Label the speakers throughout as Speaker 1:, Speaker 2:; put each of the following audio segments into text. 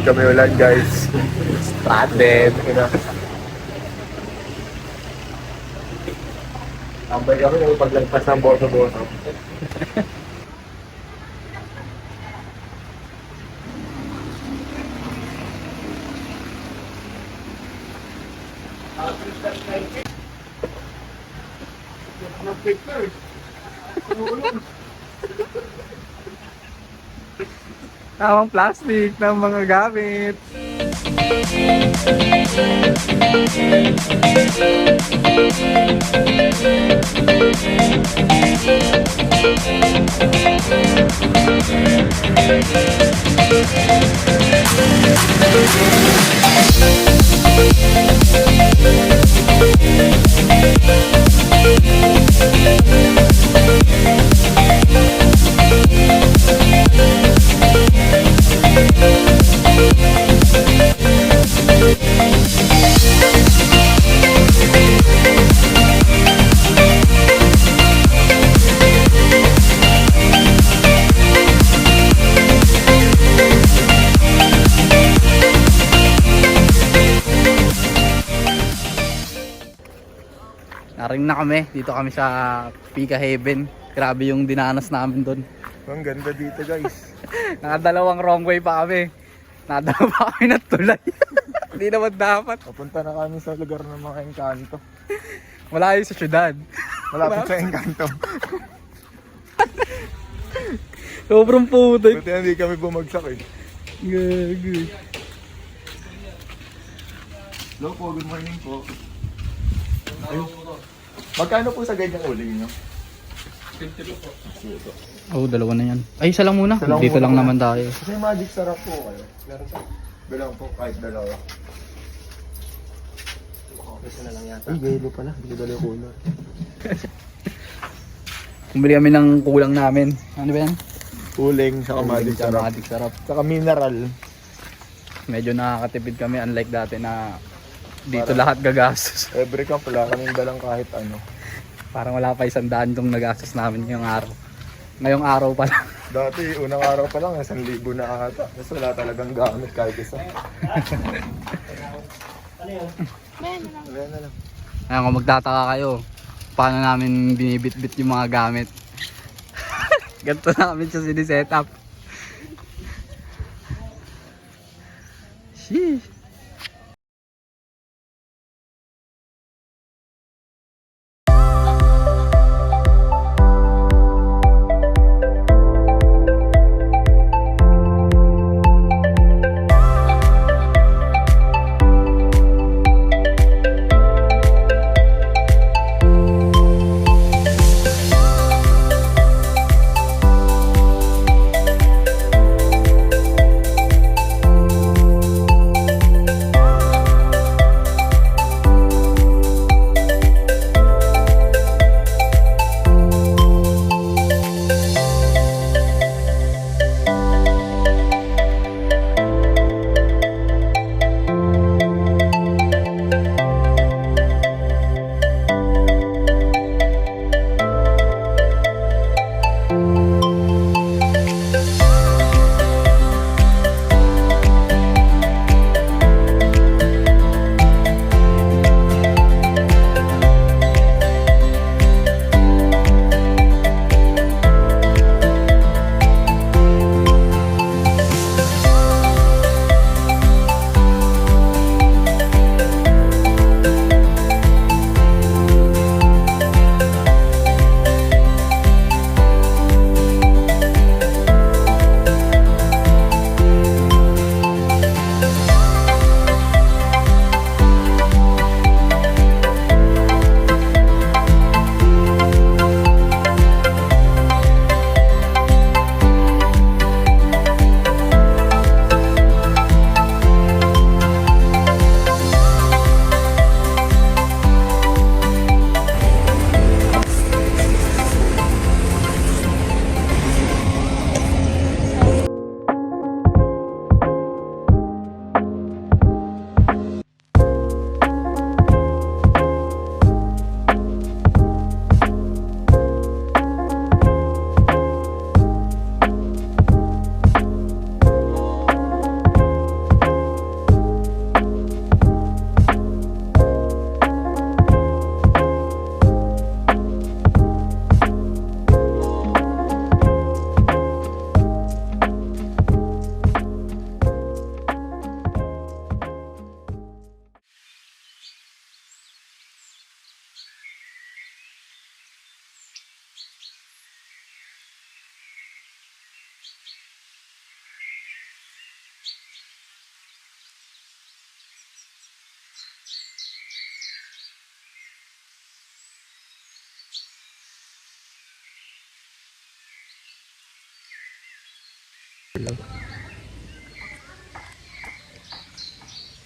Speaker 1: kami ulan guys. Stranded. Tambay kami yung paglagpas ng boto-boto.
Speaker 2: Tamang plastic ng mga gamit. Naring na kami, dito kami sa Pika Heaven. Grabe yung dinanas namin doon.
Speaker 1: Ang ganda dito guys.
Speaker 2: Nakadalawang wrong way pa kami. Nadala pa kami ng tulay. Hindi naman dapat.
Speaker 1: Papunta na kami sa lugar ng mga engkanto.
Speaker 2: Wala yun sa syudad.
Speaker 1: Malapit sa engkanto.
Speaker 2: Sobrang putik.
Speaker 1: Buti hindi kami bumagsak eh.
Speaker 2: Gagi.
Speaker 1: Hello po, good morning po. Ayun. Magkano po sa ganyang uling nyo?
Speaker 3: 50 po.
Speaker 2: Oh, dalawa na yan. Ay, isa lang muna.
Speaker 1: Isa lang
Speaker 2: Dito
Speaker 1: muna
Speaker 2: lang
Speaker 1: po.
Speaker 2: naman tayo.
Speaker 1: Kasi magic sarap po kayo. Meron sa bilang po kahit dalawa.
Speaker 3: Isa na lang yata.
Speaker 1: Ay, yelo pala. Hindi ko dala yung cooler.
Speaker 2: Bumili kami ng kulang namin. Ano ba yan?
Speaker 1: Uling, saka magic sarap.
Speaker 2: Magic sarap.
Speaker 1: Saka mineral.
Speaker 2: Medyo nakakatipid kami unlike dati na dito lahat gagastos.
Speaker 1: Every camp wala kaming dalang kahit ano.
Speaker 2: Parang wala pa 100 itong nagastos namin ngayong araw. Ngayong araw pa lang.
Speaker 1: Dati, unang araw pa lang, 1,000 na ata. Kasi wala talagang gamit kahit isa. Wala na lang.
Speaker 2: Ayan, kung magtataka kayo, paano namin binibitbit yung mga gamit. Ganito namin siya siniset up. Sheesh.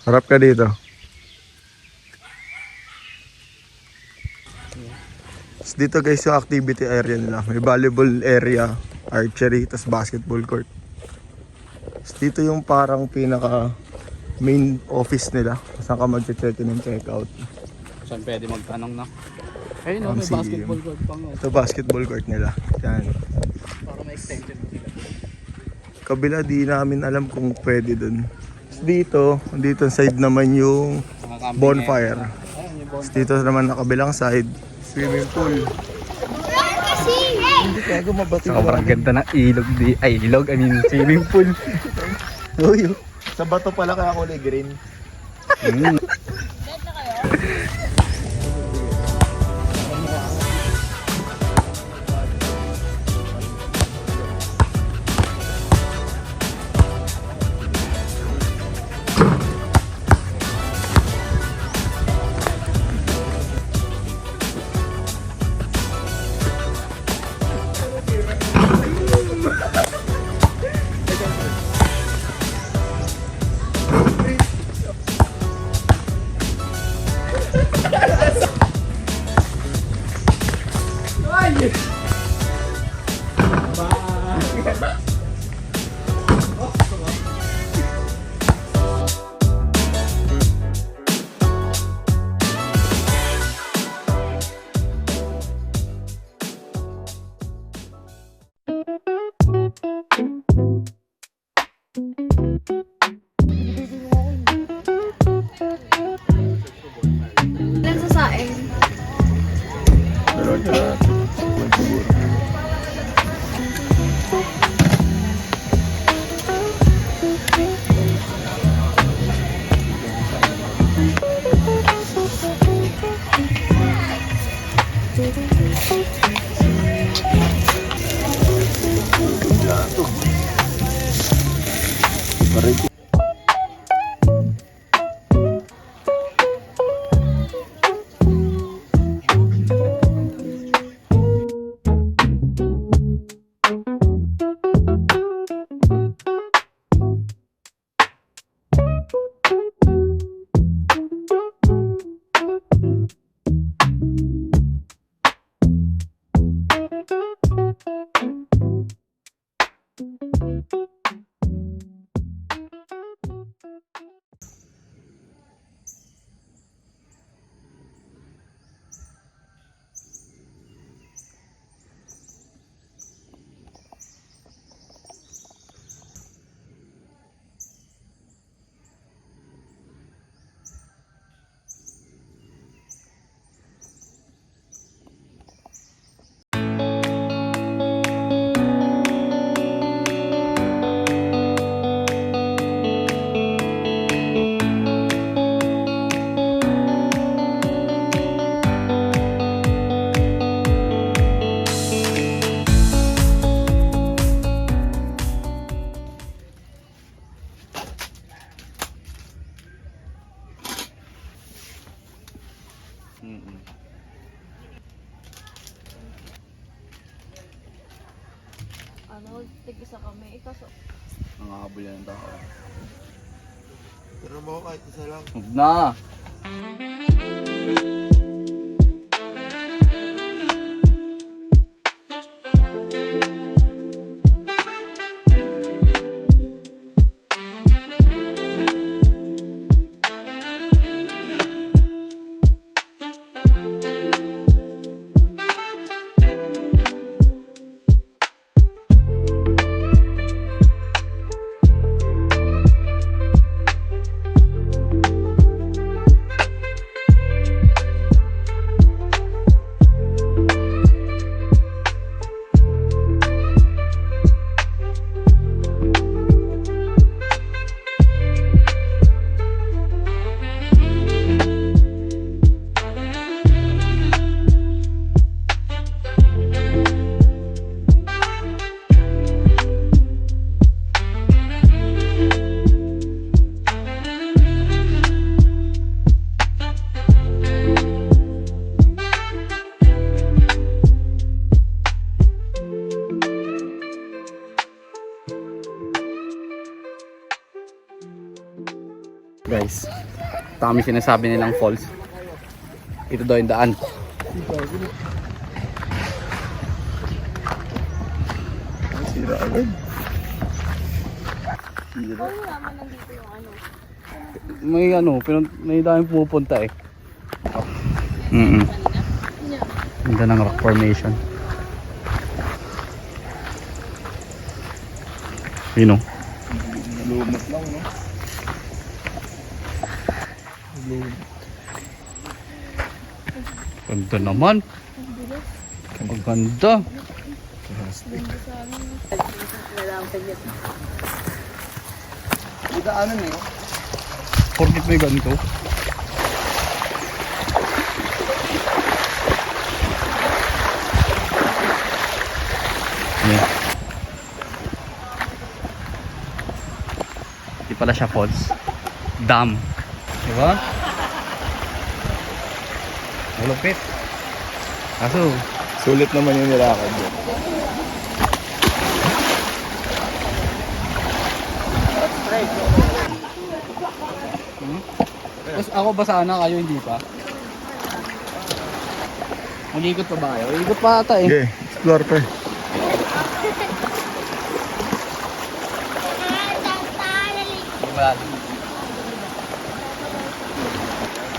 Speaker 1: Harap ka dito. Tapos dito guys yung activity area nila. May volleyball area, archery, tapos basketball court. Tapos dito yung parang pinaka main office nila. Saan ka mag-check-in and check-out.
Speaker 2: Saan pwede magtanong na? Ayun, may
Speaker 1: Sige.
Speaker 2: basketball court pang.
Speaker 1: Ito basketball court nila. Yan.
Speaker 2: Para may extension sila.
Speaker 1: Kabila di namin alam kung pwede dun. Tapos dito side naman yung bonfire.
Speaker 2: Ayun, yung
Speaker 1: Tapos dito naman nakabilang side, swimming pool. Hindi kago mabato.
Speaker 2: Sobrang ganda ng ilog di. Ay, ilog. I mean, swimming pool.
Speaker 1: Uy, sa bato pala kaya kulay green.
Speaker 4: Ilan sa saing? Ano, tig-isa kami. Ikaso.
Speaker 2: Nangahabol yan ang tao.
Speaker 1: Pero mo kahit isa lang.
Speaker 2: Huwag na! Guys, ito kami sinasabi nilang falls. Ito daw yung daan.
Speaker 1: Sira agad.
Speaker 4: Ano naman nandito yung ano?
Speaker 2: May may daming pumupunta eh. Ganda ng rock formation. Yun o.
Speaker 1: Lumot lang, no?
Speaker 2: Ganda naman. Ang ganda.
Speaker 1: Idaanan eh.
Speaker 2: Porkit may ganito. Ayan. Di pala siya falls. Dam. Diba? Malupit. Kaso,
Speaker 1: Sulit naman yung nilakad doon.
Speaker 2: tapos ako ba sana kayo hindi pa? Mag-ikot pa ba kayo? Ikot pa ata eh.
Speaker 1: Okay, explore pa eh.
Speaker 2: Wala.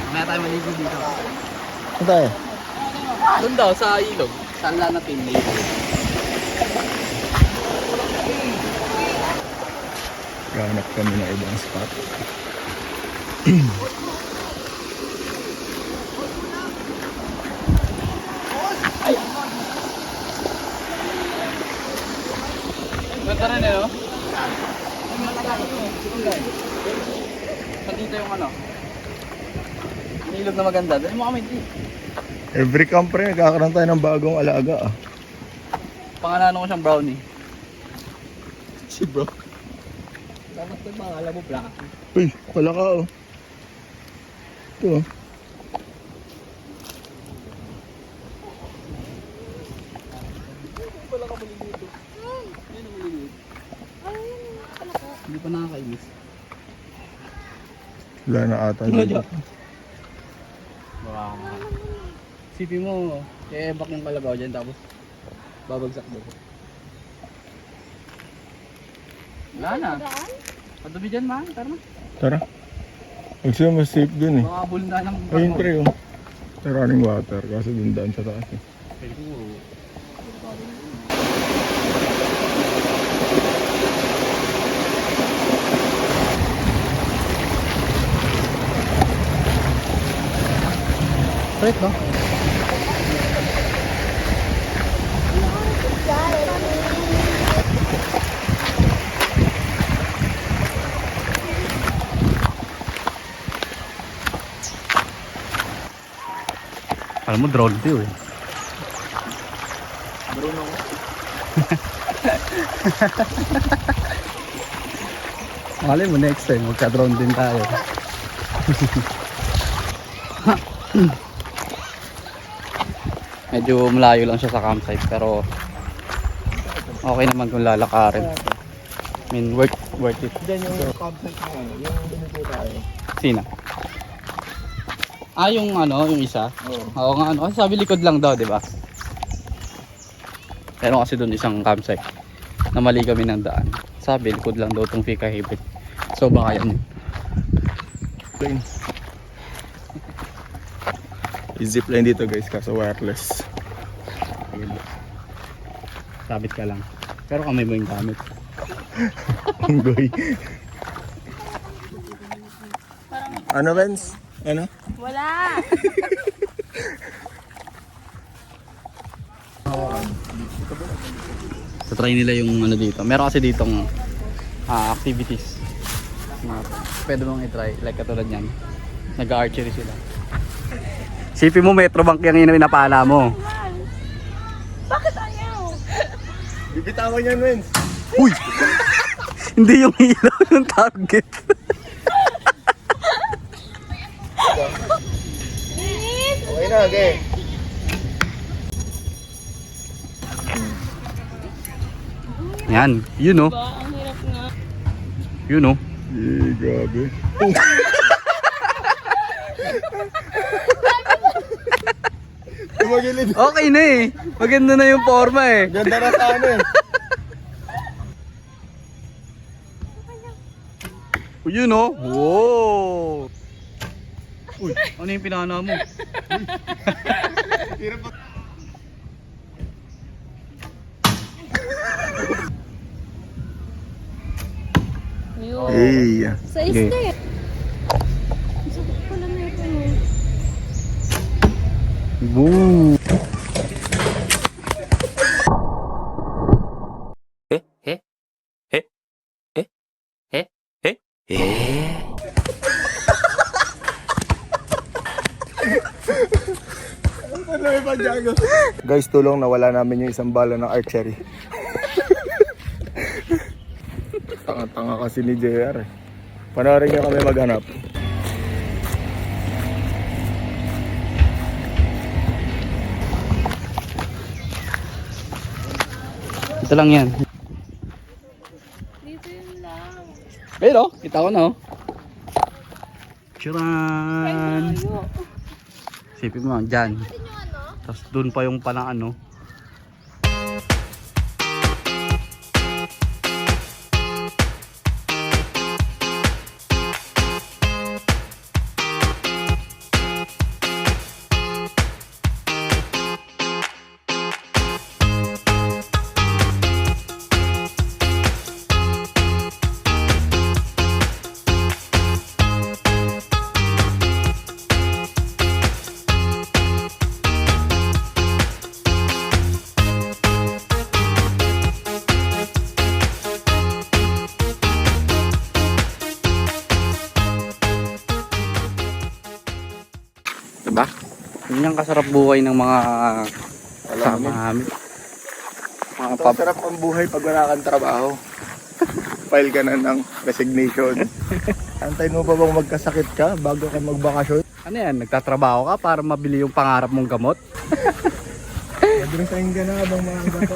Speaker 2: Mamaya tayo maligo dito.
Speaker 1: Saan tayo?
Speaker 2: Doon daw sa ilog. Saan lang natin dito?
Speaker 1: Ganap kami ng ibang spot.
Speaker 2: Ganda rin eh, no? Dito yung ano? Yung ilog na maganda. Dali mo kami dito.
Speaker 1: Every camp rin, nagkakaroon tayo ng bagong alaga ah.
Speaker 2: Pangalanan ko siyang brownie.
Speaker 1: Si bro.
Speaker 3: Dapat yung pangalan mo, Black.
Speaker 1: Uy, wala ka oh. Ito oh.
Speaker 2: Hindi pa nakakainis.
Speaker 1: Wala na ata dito.
Speaker 2: Wow. Sipin mo, i-ebak yung kalabaw dyan tapos babagsak doon. Wala na. Patubi dyan man, tara na.
Speaker 1: Tara. Gusto mo mas safe dun eh.
Speaker 2: Baka bulundan ng
Speaker 1: Ayun pre oh. Running water kasi dun daan sa taas eh.
Speaker 2: Straight no? Alam mo, drone to eh.
Speaker 1: Drone ako.
Speaker 2: Malay mo next time, magka-drone din tayo. Medyo malayo lang siya sa campsite pero okay naman kung lalakarin. I mean, worth it.
Speaker 1: Diyan yung campsite na ano, yung binito tayo.
Speaker 2: Sina? Ah, yung ano, yung isa?
Speaker 1: Oo.
Speaker 2: Oo nga ano, kasi sabi likod lang daw, di ba? Pero kasi doon isang campsite na mali kami ng daan. Sabi likod lang daw itong Fika Hibit. So baka yan yun.
Speaker 1: Plane. I-zipline dito guys kaso wireless.
Speaker 2: Sabit ka lang. Pero kamay mo yung gamit.
Speaker 1: Unggoy. Ano Vince? Ano?
Speaker 4: Wala!
Speaker 2: So try nila yung ano dito. Meron kasi ditong activities na pwede mong i-try. Like katulad yan. Nag-archery sila. Sipin mo Metro Bank yung pinapala mo.
Speaker 4: Bakit ayaw?
Speaker 1: Bibitawan yan Vince.
Speaker 2: Uy! Hindi yung ilaw yung target.
Speaker 1: Okay na, okay.
Speaker 2: Yan, yun oh.
Speaker 4: Ang hirap nga.
Speaker 2: Yun oh.
Speaker 1: Grabe. Tumagilid.
Speaker 2: Okay na eh. Maganda na yung forma eh.
Speaker 1: Ganda na sana eh.
Speaker 2: Uy, yun oh. Wow. Uy, ano yung pinana mo?
Speaker 4: Yun.
Speaker 1: Hey.
Speaker 4: Sa isda. Ang sakit pala na ito.
Speaker 2: Woo.
Speaker 1: Guys, tulong nawala namin yung isang bala ng archery. Tanga-tanga kasi ni JR eh. Panoorin niyo kami maghanap.
Speaker 2: Ito lang yan.
Speaker 4: Dito yun lang.
Speaker 2: Pero, kita ko na oh.
Speaker 4: Ay,
Speaker 2: Tcharan!
Speaker 4: malayo.
Speaker 2: Sipin mo lang, dyan.
Speaker 4: Ano yung ano?
Speaker 2: Tapos dun pa yung panang ano. Diba? Yun yung kasarap buhay ng mga kasama namin. Mga
Speaker 1: Ito, sarap ang buhay pag wala kang trabaho. File ka na ng resignation. Antayin mo ba bang magkasakit ka bago ka magbakasyon?
Speaker 2: Ano yan? Nagtatrabaho ka para mabili yung pangarap mong gamot?
Speaker 1: Madring tayong ka na habang mga gato.